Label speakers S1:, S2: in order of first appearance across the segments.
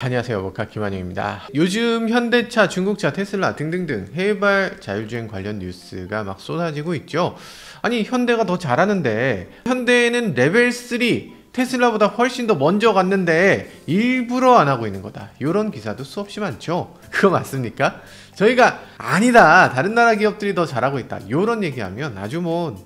S1: 안녕하세요, 모카 김한영입니다. 요즘 현대차, 중국차, 테슬라 등등등 해외발 자율주행 관련 뉴스가 막 쏟아지고 있죠. 아니, 현대가 더 잘하는데, 현대는 레벨 3 테슬라보다 훨씬 더 먼저 갔는데 일부러 안 하고 있는 거다, 이런 기사도 수없이 많죠. 그거 맞습니까? 저희가 아니다, 다른 나라 기업들이 더 잘하고 있다, 이런 얘기하면 아주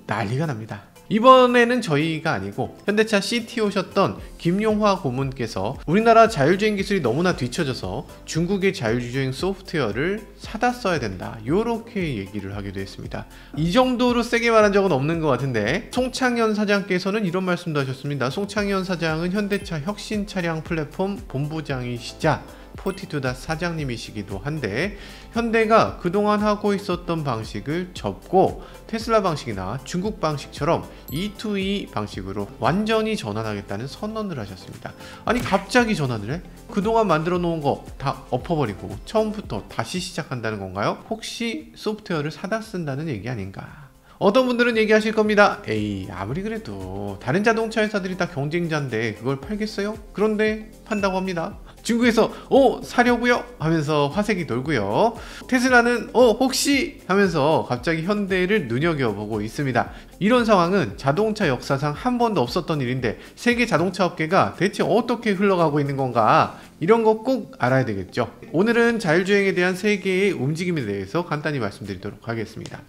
S1: 난리가 납니다. 이번에는 저희가 아니고 현대차 CTO셨던 김용화 고문께서 우리나라 자율주행 기술이 너무나 뒤처져서 중국의 자율주행 소프트웨어를 사다 써야 된다, 요렇게 얘기를 하기도 했습니다. 이 정도로 세게 말한 적은 없는 것 같은데, 송창현 사장께서는 이런 말씀도 하셨습니다. 송창현 사장은 현대차 혁신 차량 플랫폼 본부장이시자 포티투다 사장님이시기도 한데, 현대가 그동안 하고 있었던 방식을 접고 테슬라 방식이나 중국 방식처럼 E2E 방식으로 완전히 전환하겠다는 선언을 하셨습니다. 아니, 갑자기 전환을 해? 그동안 만들어 놓은 거 다 엎어버리고 처음부터 다시 시작한다는 건가요? 혹시 소프트웨어를 사다 쓴다는 얘기 아닌가? 어떤 분들은 얘기하실 겁니다. 에이, 아무리 그래도 다른 자동차 회사들이 다 경쟁자인데 그걸 팔겠어요? 그런데 판다고 합니다. 중국에서 사려고요? 하면서 화색이 돌고요. 테슬라는 혹시? 하면서 갑자기 현대를 눈여겨보고 있습니다. 이런 상황은 자동차 역사상 한 번도 없었던 일인데, 세계 자동차 업계가 대체 어떻게 흘러가고 있는 건가, 이런 거 꼭 알아야 되겠죠. 오늘은 자율주행에 대한 세계의 움직임에 대해서 간단히 말씀드리도록 하겠습니다.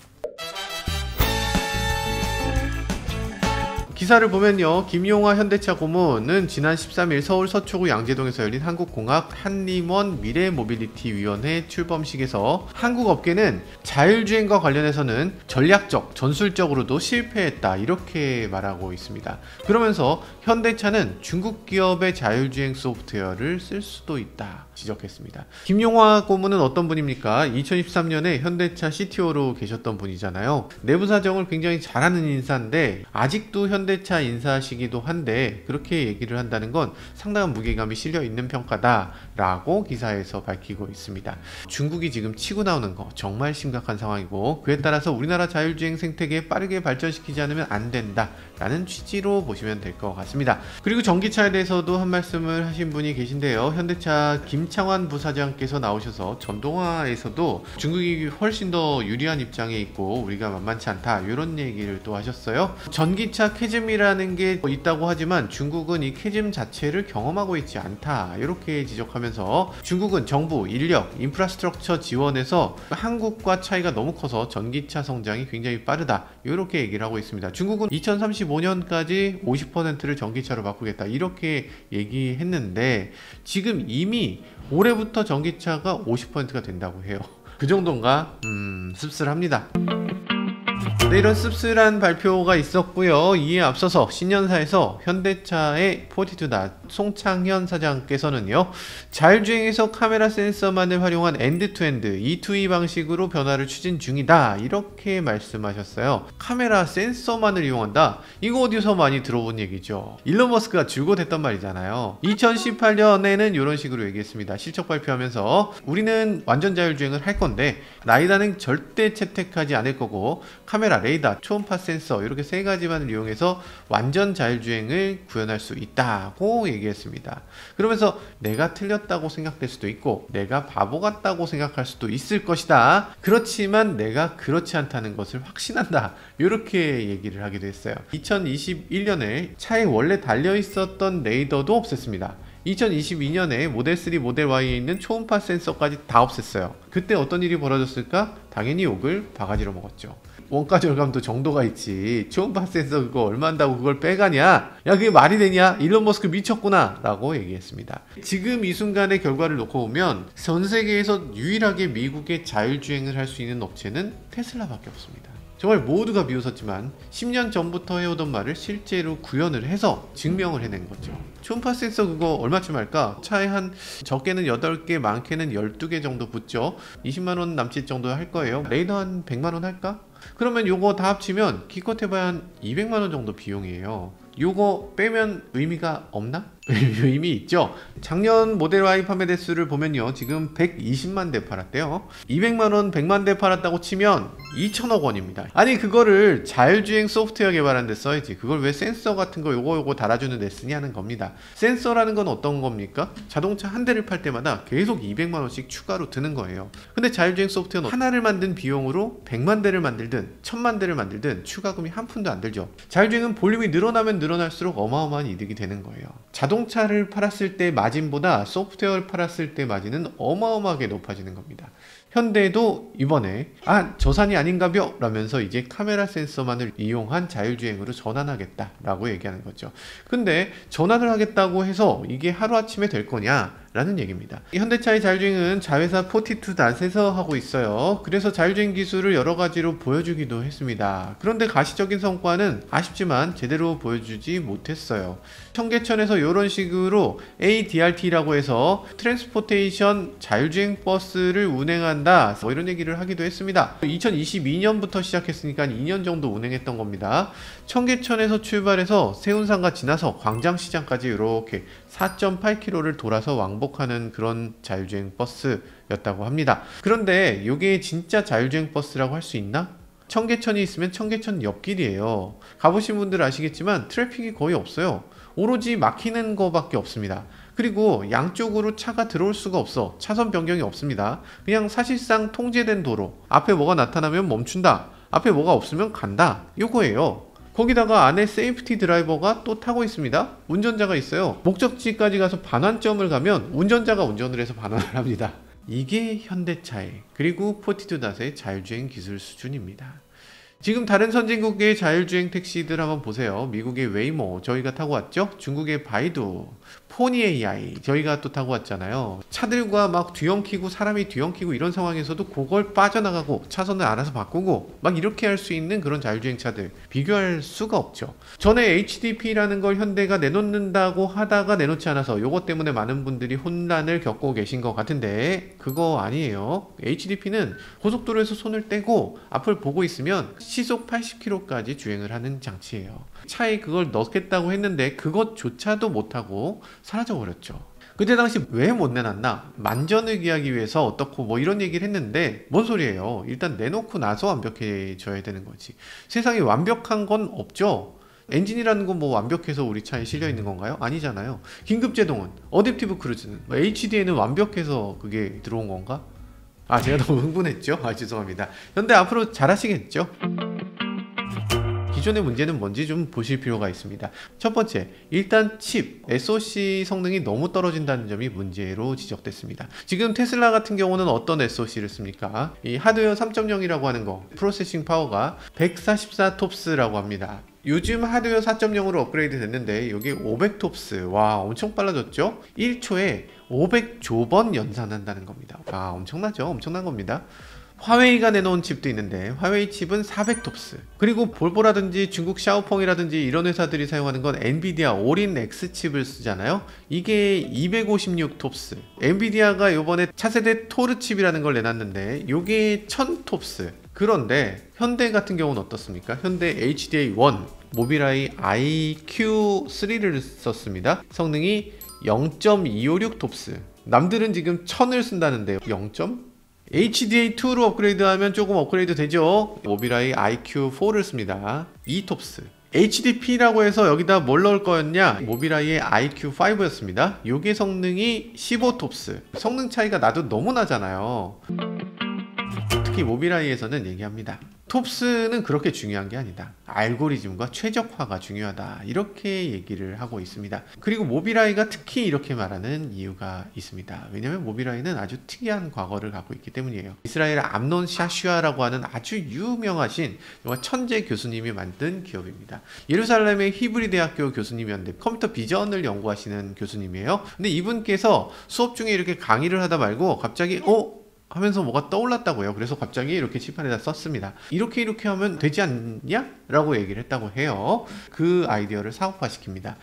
S1: 기사를 보면요, 김용화 현대차 고문은 지난 13일 서울 서초구 양재동에서 열린 한국공학 한림원 미래모빌리티위원회 출범식에서 한국 업계는 자율주행과 관련해서는 전략적, 전술적으로도 실패했다, 이렇게 말하고 있습니다. 그러면서 현대차는 중국 기업의 자율주행 소프트웨어를 쓸 수도 있다 지적했습니다. 김용화 고문은 어떤 분입니까? 2013년에 현대차 CTO로 계셨던 분이잖아요. 내부 사정을 굉장히 잘하는 인사인데, 아직도 현대차 인사시기도 한데 그렇게 얘기를 한다는 건 상당한 무게감이 실려 있는 평가다 라고 기사에서 밝히고 있습니다. 중국이 지금 치고 나오는 거 정말 심각한 상황이고, 그에 따라서 우리나라 자율주행 생태계 빠르게 발전시키지 않으면 안 된다 라는 취지로 보시면 될 것 같습니다. 그리고 전기차에 대해서도 한 말씀을 하신 분이 계신데요. 현대차 김창환 부사장께서 나오셔서 전동화에서도 중국이 훨씬 더 유리한 입장에 있고 우리가 만만치 않다, 이런 얘기를 또 하셨어요. 전기차 캐즘이라는 게 있다고 하지만 중국은 이 캐즘 자체를 경험하고 있지 않다, 이렇게 지적하면서 중국은 정부, 인력, 인프라스트럭처 지원에서 한국과 차이가 너무 커서 전기차 성장이 굉장히 빠르다, 이렇게 얘기를 하고 있습니다. 중국은 2035년까지 50%를 전기차로 바꾸겠다, 이렇게 얘기했는데 지금 이미 올해부터 전기차가 50%가 된다고 해요. 그 정도인가? 씁쓸합니다. 네, 이런 씁쓸한 발표가 있었고요. 이에 앞서서 신년사에서 현대차의 포티투다 송창현 사장께서는요, 자율주행에서 카메라 센서만을 활용한 엔드투엔드 E2E 방식으로 변화를 추진 중이다, 이렇게 말씀하셨어요. 카메라 센서만을 이용한다? 이거 어디서 많이 들어본 얘기죠. 일론 머스크가 줄곧 했던 말이잖아요. 2018년에는 이런 식으로 얘기했습니다. 실적 발표하면서 우리는 완전 자율주행을 할 건데 라이다는 절대 채택하지 않을 거고, 카메라, 레이더, 초음파 센서, 이렇게 세 가지만을 이용해서 완전 자율주행을 구현할 수 있다고 얘기했습니다. 그러면서 내가 틀렸다고 생각될 수도 있고 내가 바보 같다고 생각할 수도 있을 것이다, 그렇지만 내가 그렇지 않다는 것을 확신한다, 이렇게 얘기를 하기도 했어요. 2021년에 차에 원래 달려있었던 레이더도 없앴습니다. 2022년에 모델3, 모델Y에 있는 초음파 센서까지 다 없앴어요. 그때 어떤 일이 벌어졌을까? 당연히 욕을 바가지로 먹었죠. 원가 절감도 정도가 있지, 초음파 센서 그거 얼마 한다고 그걸 빼가냐? 야, 그게 말이 되냐? 일론 머스크 미쳤구나 라고 얘기했습니다. 지금 이 순간의 결과를 놓고 보면 전 세계에서 유일하게 미국의 자율주행을 할 수 있는 업체는 테슬라밖에 없습니다. 정말 모두가 비웃었지만 10년 전부터 해오던 말을 실제로 구현을 해서 증명을 해낸 거죠. 초음파 센서 그거 얼마쯤 할까? 차에 한 적게는 8개, 많게는 12개 정도 붙죠. 20만원 남짓 정도 할 거예요. 레이더 한 100만원 할까? 그러면 요거 다 합치면 기껏 해봐야 한 200만원 정도 비용이에요. 요거 빼면 의미가 없나? 의미 있죠. 작년 모델 Y 판매 대수를 보면요, 지금 120만 대 팔았대요. 200만원 100만 대 팔았다고 치면 2천억 원입니다. 아니 그거를 자율주행 소프트웨어 개발하는 데 써야지, 그걸 왜 센서 같은 거 요거 달아주는 데 쓰냐는 겁니다. 센서라는 건 어떤 겁니까? 자동차 한 대를 팔 때마다 계속 200만원씩 추가로 드는 거예요. 근데 자율주행 소프트웨어는 하나를 만든 비용으로 100만 대를 만들든 1000만 대를 만들든 추가금이 한 푼도 안 들죠. 자율주행은 볼륨이 늘어나면 늘어날수록 어마어마한 이득이 되는 거예요. 자동차를 팔았을 때 마진보다 소프트웨어를 팔았을 때 마진은 어마어마하게 높아지는 겁니다. 현대도 이번에 저산이 아닌가벼 라면서 이제 카메라 센서만을 이용한 자율주행으로 전환하겠다 라고 얘기하는 거죠. 근데 전환을 하겠다고 해서 이게 하루아침에 될 거냐 라는 얘기입니다. 현대차의 자율주행은 자회사 42닷에서 하고 있어요. 그래서 자율주행 기술을 여러 가지로 보여주기도 했습니다. 그런데 가시적인 성과는 아쉽지만 제대로 보여주지 못했어요. 청계천에서 이런 식으로 ADRT라고 해서 트랜스포테이션 자율주행 버스를 운행한다, 뭐 이런 얘기를 하기도 했습니다. 2022년부터 시작했으니까 2년 정도 운행했던 겁니다. 청계천에서 출발해서 세운상가 지나서 광장시장까지 이렇게 4.8km를 돌아서 왕복하는 그런 자율주행 버스였다고 합니다. 그런데 이게 진짜 자율주행 버스라고 할 수 있나? 청계천이 있으면 청계천 옆길이에요. 가보신 분들 아시겠지만 트래픽이 거의 없어요. 오로지 막히는 거밖에 없습니다. 그리고 양쪽으로 차가 들어올 수가 없어. 차선 변경이 없습니다. 그냥 사실상 통제된 도로. 앞에 뭐가 나타나면 멈춘다, 앞에 뭐가 없으면 간다, 요거예요. 거기다가 안에 세이프티 드라이버가 또 타고 있습니다. 운전자가 있어요. 목적지까지 가서 반환점을 가면 운전자가 운전을 해서 반환을 합니다. 이게 현대차의, 그리고 42닷의 자율주행 기술 수준입니다. 지금 다른 선진국의 자율주행 택시들 한번 보세요. 미국의 웨이모 저희가 타고 왔죠. 중국의 바이두, 포니 AI 저희가 또 타고 왔잖아요. 차들과 막 뒤엉키고 사람이 뒤엉키고 이런 상황에서도 그걸 빠져나가고 차선을 알아서 바꾸고 막 이렇게 할 수 있는 그런 자율주행 차들 비교할 수가 없죠. 전에 HDP라는 걸 현대가 내놓는다고 하다가 내놓지 않아서 요것 때문에 많은 분들이 혼란을 겪고 계신 것 같은데 그거 아니에요. HDP는 고속도로에서 손을 떼고 앞을 보고 있으면 시속 80km까지 주행을 하는 장치예요. 차에 그걸 넣겠다고 했는데 그것조차도 못하고 사라져버렸죠. 그때 당시 왜 못 내놨나? 만전을 기하기 위해서 어떻고 뭐 이런 얘기를 했는데 뭔 소리예요. 일단 내놓고 나서 완벽해져야 되는 거지. 세상에 완벽한 건 없죠. 엔진이라는 건 뭐 완벽해서 우리 차에 실려 있는 건가요? 아니잖아요. 긴급제동은, 어댑티브 크루즈는, HD에는 완벽해서 그게 들어온 건가? 제가 너무 흥분했죠? 죄송합니다. 현대 앞으로 잘하시겠죠? 기존의 문제는 뭔지 좀 보실 필요가 있습니다. 첫 번째, 일단 칩, SoC 성능이 너무 떨어진다는 점이 문제로 지적됐습니다. 지금 테슬라 같은 경우는 어떤 SoC를 씁니까? 이 하드웨어 3.0이라고 하는 거, 프로세싱 파워가 144 톱스라고 합니다. 요즘 하드웨어 4.0으로 업그레이드 됐는데 여기 500 톱스, 와 엄청 빨라졌죠? 1초에 500조번 연산한다는 겁니다. 엄청나죠? 엄청난 겁니다. 화웨이가 내놓은 칩도 있는데 화웨이 칩은 400톱스, 그리고 볼보라든지 중국 샤오펑이라든지 이런 회사들이 사용하는 건 엔비디아 올인 X 칩을 쓰잖아요. 이게 256톱스. 엔비디아가 이번에 차세대 토르 칩이라는 걸 내놨는데 이게 1000톱스. 그런데 현대 같은 경우는 어떻습니까? 현대 HDA1 모빌아이 IQ3를 썼습니다. 성능이 0.256톱스. 남들은 지금 1000을 쓴다는데요. 0. HDA2로 업그레이드하면 조금 업그레이드 되죠. 모빌아이 IQ4를 씁니다. 2톱스. HDP라고 해서 여기다 뭘 넣을 거였냐? 모빌아이의 IQ5였습니다. 요게 성능이 15톱스. 성능 차이가 나도 너무 나잖아요. 특히 모빌아이에서는 얘기합니다. 톱스는 그렇게 중요한 게 아니다. 알고리즘과 최적화가 중요하다. 이렇게 얘기를 하고 있습니다. 그리고 모빌아이가 특히 이렇게 말하는 이유가 있습니다. 왜냐하면 모빌아이는 아주 특이한 과거를 갖고 있기 때문이에요. 이스라엘 암논 샤슈아라고 하는 아주 유명하신 정말 천재 교수님이 만든 기업입니다. 예루살렘의 히브리 대학교 교수님이었는데 컴퓨터 비전을 연구하시는 교수님이에요. 근데 이분께서 수업 중에 이렇게 강의를 하다 말고 갑자기 하면서 뭐가 떠올랐다고요. 그래서 갑자기 이렇게 칠판에다 썼습니다. 이렇게 하면 되지 않냐? 라고 얘기를 했다고 해요. 그 아이디어를 사업화시킵니다.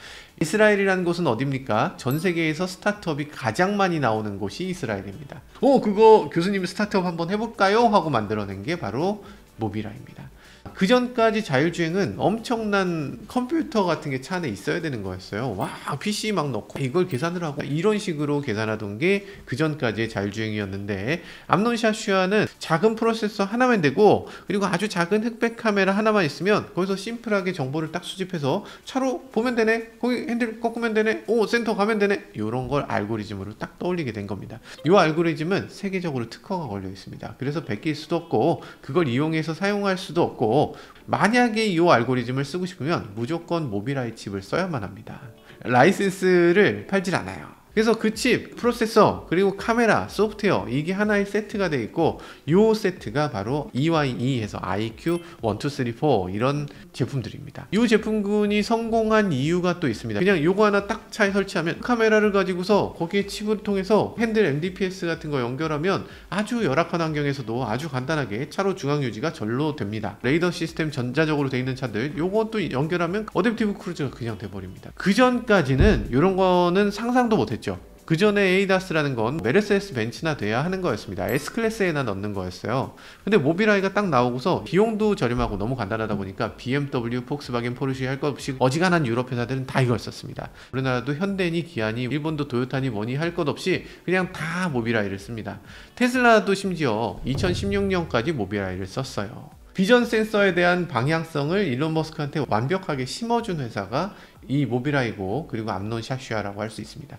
S1: 이스라엘이라는 곳은 어딥니까? 전 세계에서 스타트업이 가장 많이 나오는 곳이 이스라엘입니다. 그거 교수님 스타트업 한번 해볼까요? 하고 만들어낸 게 바로 모빌아이입니다. 그 전까지 자율주행은 엄청난 컴퓨터 같은 게 차 안에 있어야 되는 거였어요. 와, PC 막 넣고 이걸 계산을 하고 이런 식으로 계산하던 게 그 전까지의 자율주행이었는데, 암론 샤슈아는 작은 프로세서 하나만 되고 그리고 아주 작은 흑백 카메라 하나만 있으면 거기서 심플하게 정보를 딱 수집해서 차로 보면 되네, 거기 핸들 꺾으면 되네, 오 센터 가면 되네, 이런 걸 알고리즘으로 딱 떠올리게 된 겁니다. 이 알고리즘은 세계적으로 특허가 걸려 있습니다. 그래서 베낄 수도 없고 그걸 이용해서 사용할 수도 없고, 만약에 이 알고리즘을 쓰고 싶으면 무조건 모빌아이 칩을 써야만 합니다. 라이센스를 팔질 않아요. 그래서 그 칩, 프로세서, 그리고 카메라, 소프트웨어, 이게 하나의 세트가 되어 있고, 이 세트가 바로 EYE에서 IQ 1, 2, 3, 4 이런 제품들입니다. 이 제품군이 성공한 이유가 또 있습니다. 그냥 요거 하나 딱 차에 설치하면 카메라를 가지고서 거기에 칩을 통해서 핸들 MDPS 같은 거 연결하면 아주 열악한 환경에서도 아주 간단하게 차로 중앙 유지가 절로 됩니다. 레이더 시스템 전자적으로 되어 있는 차들, 요것도 연결하면 어댑티브 크루즈가 그냥 돼버립니다. 그 전까지는 이런 거는 상상도 못했죠. 그 전에 에이다스라는 건 메르세데스 벤츠나 돼야 하는 거였습니다. S클래스에나 넣는 거였어요. 근데 모빌아이가 딱 나오고서 비용도 저렴하고 너무 간단하다 보니까 BMW, 폭스바겐, 포르쉐 할 것 없이 어지간한 유럽 회사들은 다 이걸 썼습니다. 우리나라도 현대니 기아니 일본도 도요타니 뭐니 할 것 없이 그냥 다 모빌아이를 씁니다. 테슬라도 심지어 2016년까지 모빌아이를 썼어요. 비전 센서에 대한 방향성을 일론 머스크한테 완벽하게 심어준 회사가 이 모빌아이고, 그리고 암론 샤슈아라고 할 수 있습니다.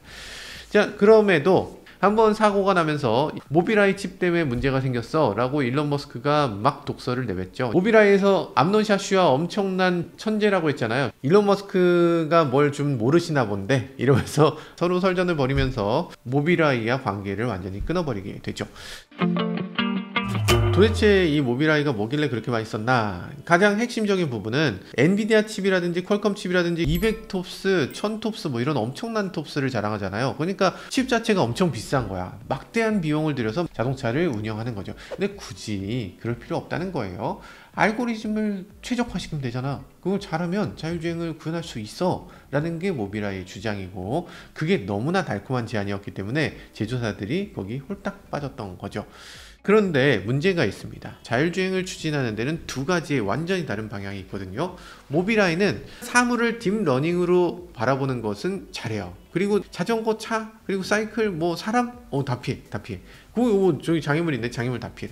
S1: 자, 그럼에도 한번 사고가 나면서 모빌아이 칩 때문에 문제가 생겼어 라고 일론 머스크가 막 독서를 내뱉죠. 모빌아이에서 암론 샤슈아 엄청난 천재라고 했잖아요. 일론 머스크가 뭘 좀 모르시나 본데 이러면서 서로 설전을 벌이면서 모빌아이와 관계를 완전히 끊어버리게 되죠. 도대체 이 모빌아이가 뭐길래 그렇게 많이 썼나? 가장 핵심적인 부분은 엔비디아 칩이라든지 퀄컴 칩이라든지 200톱스, 1000톱스 뭐 이런 엄청난 톱스를 자랑하잖아요. 그러니까 칩 자체가 엄청 비싼 거야. 막대한 비용을 들여서 자동차를 운영하는 거죠. 근데 굳이 그럴 필요 없다는 거예요. 알고리즘을 최적화시키면 되잖아. 그걸 잘하면 자율주행을 구현할 수 있어 라는 게 모빌아이의 주장이고, 그게 너무나 달콤한 제안이었기 때문에 제조사들이 거기 홀딱 빠졌던 거죠. 그런데 문제가 있습니다. 자율주행을 추진하는 데는 두 가지의 완전히 다른 방향이 있거든요. 모빌아이는 사물을 딥러닝으로 바라보는 것은 잘해요. 그리고 자전거, 차, 그리고 사이클, 뭐 사람, 다 피해. 저기 장애물 있네, 장애물 다 피해.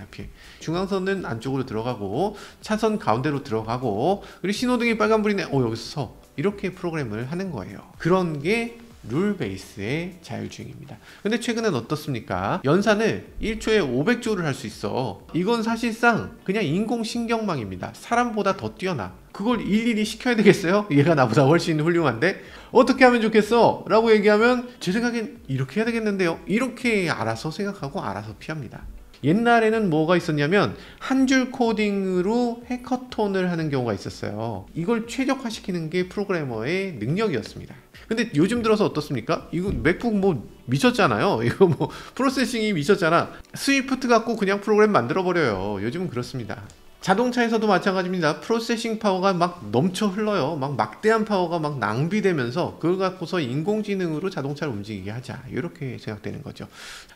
S1: 중앙선은 안쪽으로 들어가고, 차선 가운데로 들어가고, 그리고 신호등이 빨간불이네, 여기서 서. 이렇게 프로그램을 하는 거예요. 그런 게 룰 베이스의 자율주행입니다. 근데 최근엔 어떻습니까? 연산을 1초에 500조를 할 수 있어. 이건 사실상 그냥 인공신경망입니다. 사람보다 더 뛰어나. 그걸 일일이 시켜야 되겠어요? 얘가 나보다 훨씬 훌륭한데? 어떻게 하면 좋겠어? 라고 얘기하면 제 생각엔 이렇게 해야 되겠는데요? 이렇게 알아서 생각하고 알아서 피합니다. 옛날에는 뭐가 있었냐면 한 줄 코딩으로 해커톤을 하는 경우가 있었어요. 이걸 최적화시키는 게 프로그래머의 능력이었습니다. 근데 요즘 들어서 어떻습니까? 이거 맥북 뭐 미쳤잖아요. 이거 뭐 프로세싱이 미쳤잖아. 스위프트 갖고 그냥 프로그램 만들어 버려요. 요즘은 그렇습니다. 자동차에서도 마찬가지입니다. 프로세싱 파워가 막 넘쳐 흘러요. 막 막대한 파워가 막 낭비되면서 그걸 갖고서 인공지능으로 자동차를 움직이게 하자, 이렇게 생각되는 거죠.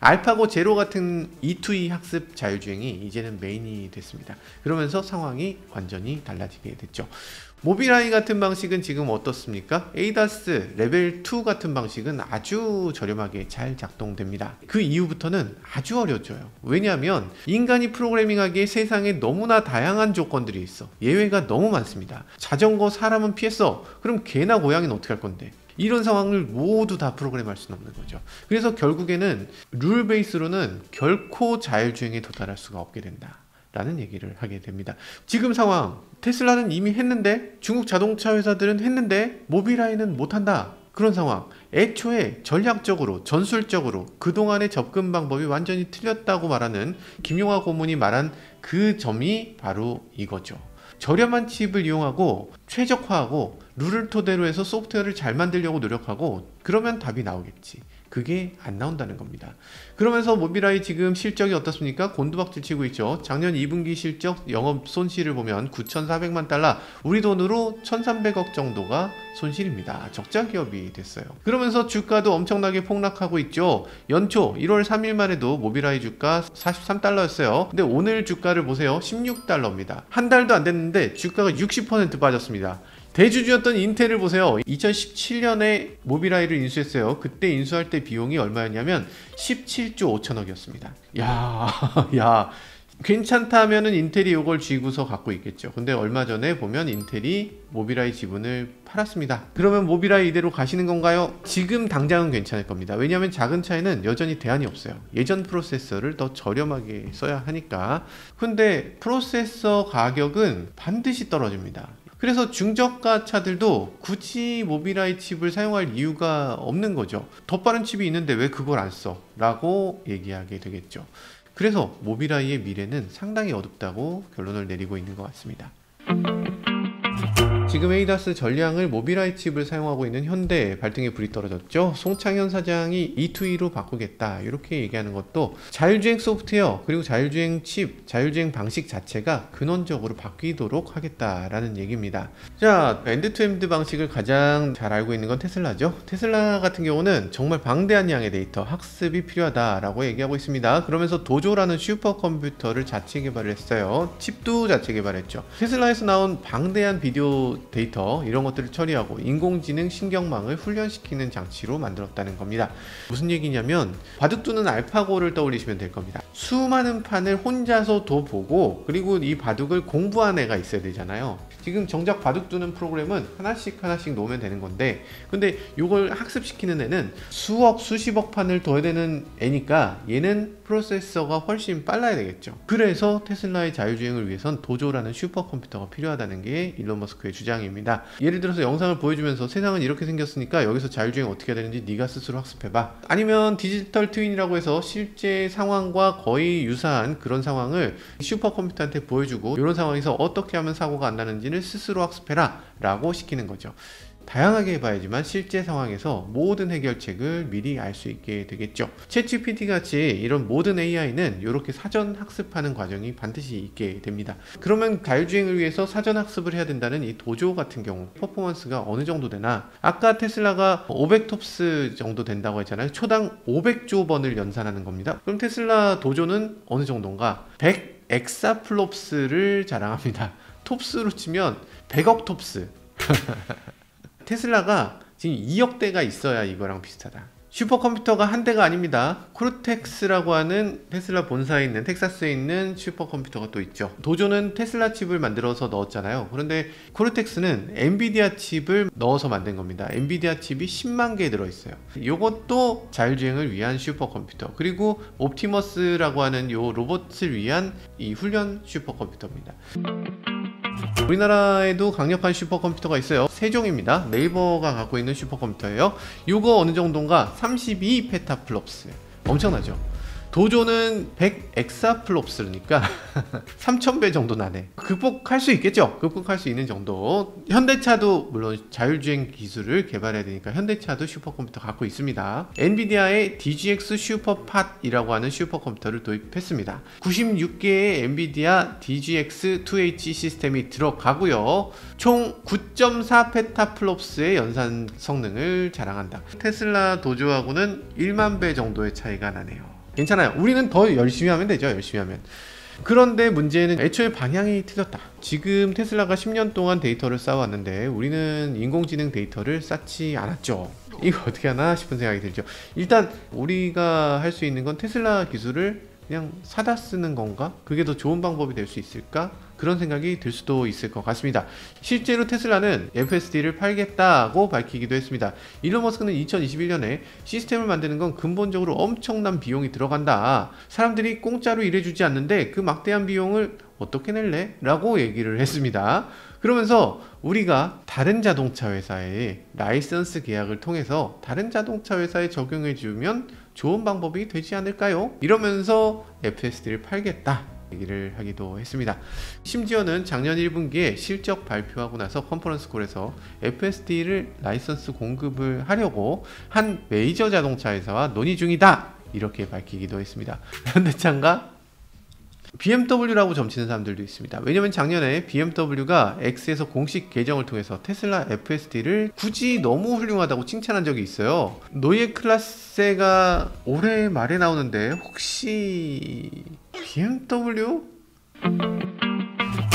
S1: 알파고 제로 같은 E2E 학습 자율주행이 이제는 메인이 됐습니다. 그러면서 상황이 완전히 달라지게 됐죠. 모빌아이 같은 방식은 지금 어떻습니까? 에이다스 레벨 2 같은 방식은 아주 저렴하게 잘 작동됩니다. 그 이후부터는 아주 어려워져요. 왜냐하면 인간이 프로그래밍하기에 세상에 너무나 다양한 조건들이 있어. 예외가 너무 많습니다. 자전거 사람은 피했어. 그럼 개나 고양이는 어떻게 할 건데? 이런 상황을 모두 다 프로그램할 수는 없는 거죠. 그래서 결국에는 룰 베이스로는 결코 자율주행에 도달할 수가 없게 된다 라는 얘기를 하게 됩니다. 지금 상황, 테슬라는 이미 했는데, 중국 자동차 회사들은 했는데 모빌아이는 못한다, 그런 상황. 애초에 전략적으로, 전술적으로 그동안의 접근 방법이 완전히 틀렸다고 말하는 김용하 고문이 말한 그 점이 바로 이거죠. 저렴한 칩을 이용하고 최적화하고 룰을 토대로 해서 소프트웨어를 잘 만들려고 노력하고, 그러면 답이 나오겠지. 그게 안 나온다는 겁니다. 그러면서 모빌아이 지금 실적이 어떻습니까? 곤두박질 치고 있죠. 작년 2분기 실적 영업 손실을 보면 9,400만 달러, 우리 돈으로 1,300억 정도가 손실입니다. 적자 기업이 됐어요. 그러면서 주가도 엄청나게 폭락하고 있죠. 연초 1월 3일만 해도 모빌아이 주가 43달러였어요. 근데 오늘 주가를 보세요. 16달러입니다. 한 달도 안 됐는데 주가가 60% 빠졌습니다. 대주주였던 인텔을 보세요. 2017년에 모빌아이를 인수했어요. 그때 인수할 때 비용이 얼마였냐면 17조 5천억이었습니다. 야, 괜찮다면은 인텔이 이걸 쥐고서 갖고 있겠죠. 근데 얼마 전에 보면 인텔이 모빌아이 지분을 팔았습니다. 그러면 모빌아이 이대로 가시는 건가요? 지금 당장은 괜찮을 겁니다. 왜냐하면 작은 차이는 여전히 대안이 없어요. 예전 프로세서를 더 저렴하게 써야 하니까. 근데 프로세서 가격은 반드시 떨어집니다. 그래서 중저가 차들도 굳이 모빌아이 칩을 사용할 이유가 없는 거죠. 더 빠른 칩이 있는데 왜 그걸 안 써? 라고 얘기하게 되겠죠. 그래서 모빌아이의 미래는 상당히 어둡다고 결론을 내리고 있는 것 같습니다. 지금 에이다스 전량을 모빌아이 칩을 사용하고 있는 현대에 발등에 불이 떨어졌죠. 송창현 사장이 E2E로 바꾸겠다 이렇게 얘기하는 것도 자율주행 소프트웨어 그리고 자율주행 칩, 자율주행 방식 자체가 근원적으로 바뀌도록 하겠다라는 얘기입니다. 자, 엔드-투-엔드 방식을 가장 잘 알고 있는 건 테슬라죠. 테슬라 같은 경우는 정말 방대한 양의 데이터 학습이 필요하다라고 얘기하고 있습니다. 그러면서 도조라는 슈퍼컴퓨터를 자체 개발을 했어요. 칩도 자체 개발했죠. 테슬라에서 나온 방대한 비디오 데이터 이런 것들을 처리하고 인공지능 신경망을 훈련시키는 장치로 만들었다는 겁니다. 무슨 얘기냐면 바둑두는 알파고를 떠올리시면 될 겁니다. 수많은 판을 혼자서도 보고 그리고 이 바둑을 공부한 애가 있어야 되잖아요. 지금 정작 바둑두는 프로그램은 하나씩 놓으면 되는 건데 근데 이걸 학습시키는 애는 수억 수십억 판을 둬야 되는 애니까 얘는 프로세서가 훨씬 빨라야 되겠죠. 그래서 테슬라의 자율주행을 위해선 도조라는 슈퍼컴퓨터가 필요하다는 게 일론 머스크의 주장입니다. 예를 들어서 영상을 보여주면서 세상은 이렇게 생겼으니까 여기서 자율주행 어떻게 해야 되는지 네가 스스로 학습해봐. 아니면 디지털 트윈이라고 해서 실제 상황과 거의 유사한 그런 상황을 슈퍼컴퓨터한테 보여주고 이런 상황에서 어떻게 하면 사고가 안 나는지는 스스로 학습해라 라고 시키는 거죠. 다양하게 해봐야지만 실제 상황에서 모든 해결책을 미리 알 수 있게 되겠죠. 챗GPT 같이 이런 모든 AI는 이렇게 사전 학습하는 과정이 반드시 있게 됩니다. 그러면 자율주행을 위해서 사전 학습을 해야 된다는 이 도조 같은 경우 퍼포먼스가 어느 정도 되나? 아까 테슬라가 500톱스 정도 된다고 했잖아요. 초당 500조 번을 연산하는 겁니다. 그럼 테슬라 도조는 어느 정도인가? 100 엑사플롭스를 자랑합니다. 톱스로 치면 100억 톱스. 테슬라가 지금 2억 대가 있어야 이거랑 비슷하다. 슈퍼컴퓨터가 한 대가 아닙니다. 코르텍스라고 하는 테슬라 본사에 있는 텍사스에 있는 슈퍼컴퓨터가 또 있죠. 도조는 테슬라 칩을 만들어서 넣었잖아요. 그런데 코르텍스는 엔비디아 칩을 넣어서 만든 겁니다. 엔비디아 칩이 10만 개 들어있어요. 이것도 자율주행을 위한 슈퍼컴퓨터, 그리고 옵티머스라고 하는 요 로봇을 위한 이 훈련 슈퍼컴퓨터입니다. 우리나라에도 강력한 슈퍼컴퓨터가 있어요. 세종입니다. 네이버가 갖고 있는 슈퍼컴퓨터예요. 이거 어느 정도인가? 32 페타플롭스. 엄청나죠? 도조는 100 엑사플롭스니까 3000배 정도 나네. 극복할 수 있겠죠? 극복할 수 있는 정도. 현대차도 물론 자율주행 기술을 개발해야 되니까 현대차도 슈퍼컴퓨터 갖고 있습니다. 엔비디아의 DGX 슈퍼팟이라고 하는 슈퍼컴퓨터를 도입했습니다. 96개의 엔비디아 DGX2H 시스템이 들어가고요. 총 9.4 페타플롭스의 연산 성능을 자랑한다. 테슬라 도조하고는 1만 배 정도의 차이가 나네요. 괜찮아요. 우리는 더 열심히 하면 되죠. 열심히 하면. 그런데 문제는 애초에 방향이 틀렸다. 지금 테슬라가 10년 동안 데이터를 쌓아왔는데 우리는 인공지능 데이터를 쌓지 않았죠. 이거 어떻게 하나 싶은 생각이 들죠. 일단 우리가 할 수 있는 건 테슬라 기술을 그냥 사다 쓰는 건가? 그게 더 좋은 방법이 될 수 있을까? 그런 생각이 들 수도 있을 것 같습니다. 실제로 테슬라는 FSD를 팔겠다고 밝히기도 했습니다. 일론 머스크는 2021년에 시스템을 만드는 건 근본적으로 엄청난 비용이 들어간다. 사람들이 공짜로 일해주지 않는데 그 막대한 비용을 어떻게 낼래? 라고 얘기를 했습니다. 그러면서 우리가 다른 자동차 회사에 라이선스 계약을 통해서 다른 자동차 회사에 적용해주면 좋은 방법이 되지 않을까요? 이러면서 FSD를 팔겠다. 얘기를 하기도 했습니다. 심지어는 작년 1분기에 실적 발표하고 나서 컨퍼런스콜에서 FSD를 라이선스 공급을 하려고 한 메이저 자동차 회사와 논의 중이다, 이렇게 밝히기도 했습니다. 현대차가 BMW라고 점치는 사람들도 있습니다. 왜냐면 작년에 BMW가 X에서 공식 계정을 통해서 테슬라 FSD를 굳이 너무 훌륭하다고 칭찬한 적이 있어요. 노예 클라세가 올해 말에 나오는데 혹시 BMW?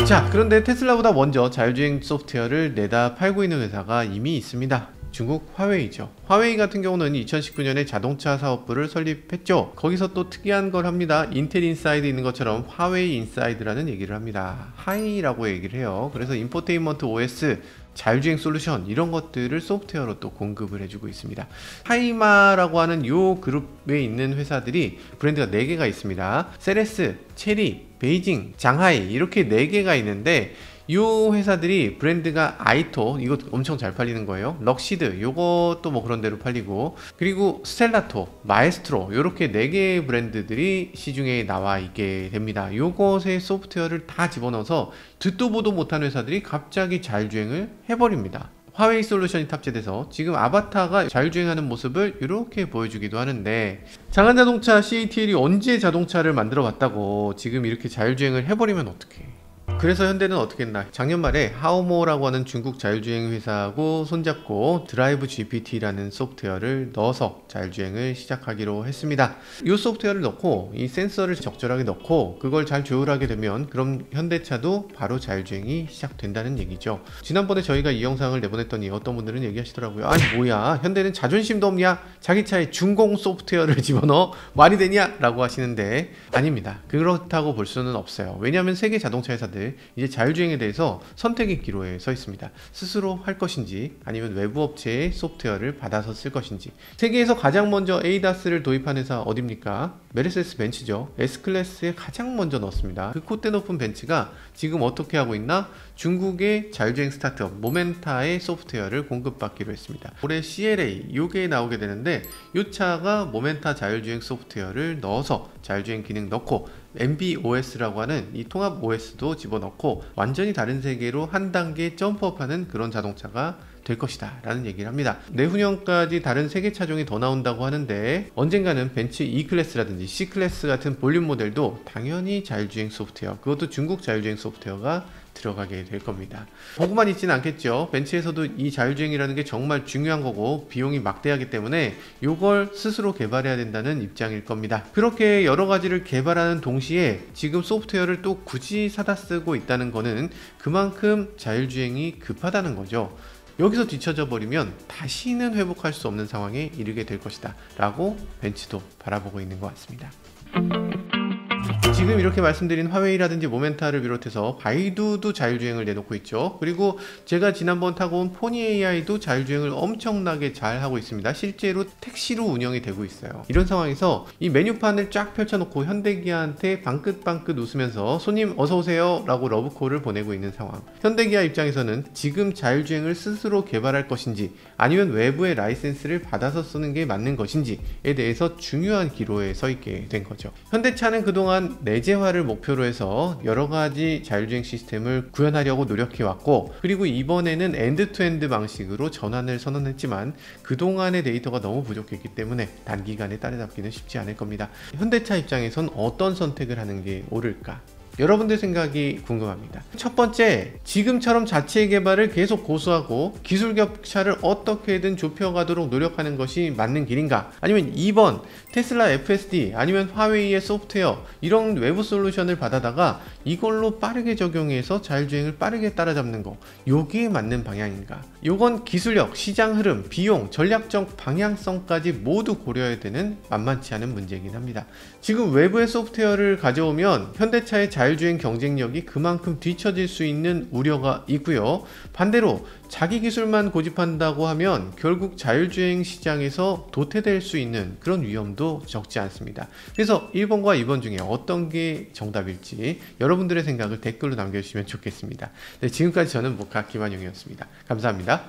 S1: 자, 그런데 테슬라보다 먼저 자율주행 소프트웨어를 내다 팔고 있는 회사가 이미 있습니다. 중국 화웨이죠. 화웨이 같은 경우는 2019년에 자동차 사업부를 설립했죠. 거기서 또 특이한 걸 합니다. 인텔 인사이드 있는 것처럼 화웨이 인사이드라는 얘기를 합니다. 하이라고 얘기를 해요. 그래서 인포테인먼트 OS, 자율주행 솔루션 이런 것들을 소프트웨어로 또 공급을 해주고 있습니다. 하이마라고 하는 요 그룹에 있는 회사들이 브랜드가 4개가 있습니다. 세레스, 체리, 베이징, 장하이 이렇게 4개가 있는데 이 회사들이 브랜드가 아이토, 이거 엄청 잘 팔리는 거예요. 럭시드, 요것도 뭐 그런 대로 팔리고, 그리고 스텔라토, 마에스트로 요렇게 4개의 브랜드들이 시중에 나와 있게 됩니다. 요것의 소프트웨어를 다 집어넣어서 듣도 보도 못한 회사들이 갑자기 자율주행을 해버립니다. 화웨이 솔루션이 탑재돼서 지금 아바타가 자율주행하는 모습을 이렇게 보여주기도 하는데, 장안자동차 CATL이 언제 자동차를 만들어 봤다고 지금 이렇게 자율주행을 해버리면 어떡해. 그래서 현대는 어떻게 했나, 작년 말에 하오모라고 하는 중국 자율주행 회사하고 손잡고 드라이브 GPT라는 소프트웨어를 넣어서 자율주행을 시작하기로 했습니다. 이 소프트웨어를 넣고 이 센서를 적절하게 넣고 그걸 잘 조율하게 되면 그럼 현대차도 바로 자율주행이 시작된다는 얘기죠. 지난번에 저희가 이 영상을 내보냈더니 어떤 분들은 얘기하시더라고요. 아니 뭐야, 현대는 자존심도 없냐, 자기 차에 중공 소프트웨어를 집어넣어 말이 되냐 라고 하시는데, 아닙니다. 그렇다고 볼 수는 없어요. 왜냐하면 세계 자동차 회사들 이제 자율주행에 대해서 선택의 기로에 서 있습니다. 스스로 할 것인지 아니면 외부 업체의 소프트웨어를 받아서 쓸 것인지. 세계에서 가장 먼저 ADAS를 도입한 회사 어딥니까? 메르세데스 벤츠죠. S클래스에 가장 먼저 넣었습니다. 그 콧대 높은 벤츠가 지금 어떻게 하고 있나? 중국의 자율주행 스타트업 모멘타의 소프트웨어를 공급받기로 했습니다. 올해 CLA 요게 나오게 되는데, 이 차가 모멘타 자율주행 소프트웨어를 넣어서 자율주행 기능 넣고 MBOS라고 하는 이 통합 OS도 집어넣고 완전히 다른 세계로 한 단계 점프업하는 그런 자동차가 될 것이다 라는 얘기를 합니다. 내후년까지 다른 세계 차종이 더 나온다고 하는데, 언젠가는 벤츠 E클래스라든지 C클래스 같은 볼륨 모델도 당연히 자율주행 소프트웨어, 그것도 중국 자율주행 소프트웨어가 들어가게 될 겁니다. 보고만 있지는 않겠죠. 벤츠에서도 이 자율주행이라는 게 정말 중요한 거고 비용이 막대하기 때문에 이걸 스스로 개발해야 된다는 입장일 겁니다. 그렇게 여러 가지를 개발하는 동시에 지금 소프트웨어를 또 굳이 사다 쓰고 있다는 거는 그만큼 자율주행이 급하다는 거죠. 여기서 뒤처져 버리면 다시는 회복할 수 없는 상황에 이르게 될 것이다 라고 벤츠도 바라보고 있는 것 같습니다. 지금 이렇게 말씀드린 화웨이라든지 모멘타를 비롯해서 바이두도 자율주행을 내놓고 있죠. 그리고 제가 지난번 타고 온 포니 AI도 자율주행을 엄청나게 잘 하고 있습니다. 실제로 택시로 운영이 되고 있어요. 이런 상황에서 이 메뉴판을 쫙 펼쳐놓고 현대기아한테 방긋방긋 웃으면서 손님 어서오세요 라고 러브콜을 보내고 있는 상황. 현대기아 입장에서는 지금 자율주행을 스스로 개발할 것인지 아니면 외부의 라이센스를 받아서 쓰는 게 맞는 것인지에 대해서 중요한 기로에 서 있게 된 거죠. 현대차는 그동안 내재화를 목표로 해서 여러가지 자율주행 시스템을 구현하려고 노력해왔고, 그리고 이번에는 엔드투엔드 방식으로 전환을 선언했지만 그동안의 데이터가 너무 부족했기 때문에 단기간에 따라잡기는 쉽지 않을 겁니다. 현대차 입장에선 어떤 선택을 하는 게 옳을까? 여러분들 생각이 궁금합니다. 첫 번째, 지금처럼 자체 개발을 계속 고수하고 기술 격차를 어떻게든 좁혀가도록 노력하는 것이 맞는 길인가? 아니면 2번, 테슬라 FSD 아니면 화웨이의 소프트웨어 이런 외부 솔루션을 받아다가 이걸로 빠르게 적용해서 자율주행을 빠르게 따라잡는 거, 요게 맞는 방향인가? 요건 기술력, 시장 흐름, 비용, 전략적 방향성까지 모두 고려해야 되는 만만치 않은 문제이긴 합니다. 지금 외부의 소프트웨어를 가져오면 현대차의 자율주행 경쟁력이 그만큼 뒤처질 수 있는 우려가 있고요. 반대로 자기 기술만 고집한다고 하면 결국 자율주행 시장에서 도태될 수 있는 그런 위험도 적지 않습니다. 그래서 1번과 2번 중에 어떤 게 정답일지 여러분들의 생각을 댓글로 남겨주시면 좋겠습니다. 네, 지금까지 저는 모카 김한용이었습니다. 감사합니다.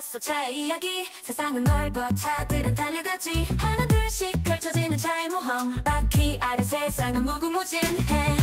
S2: 속 차의 이야기 세상은 넓어 차들은 달려가지 하나 둘씩 펼쳐지는 차의 모험 바퀴 아래 세상은 무궁무진해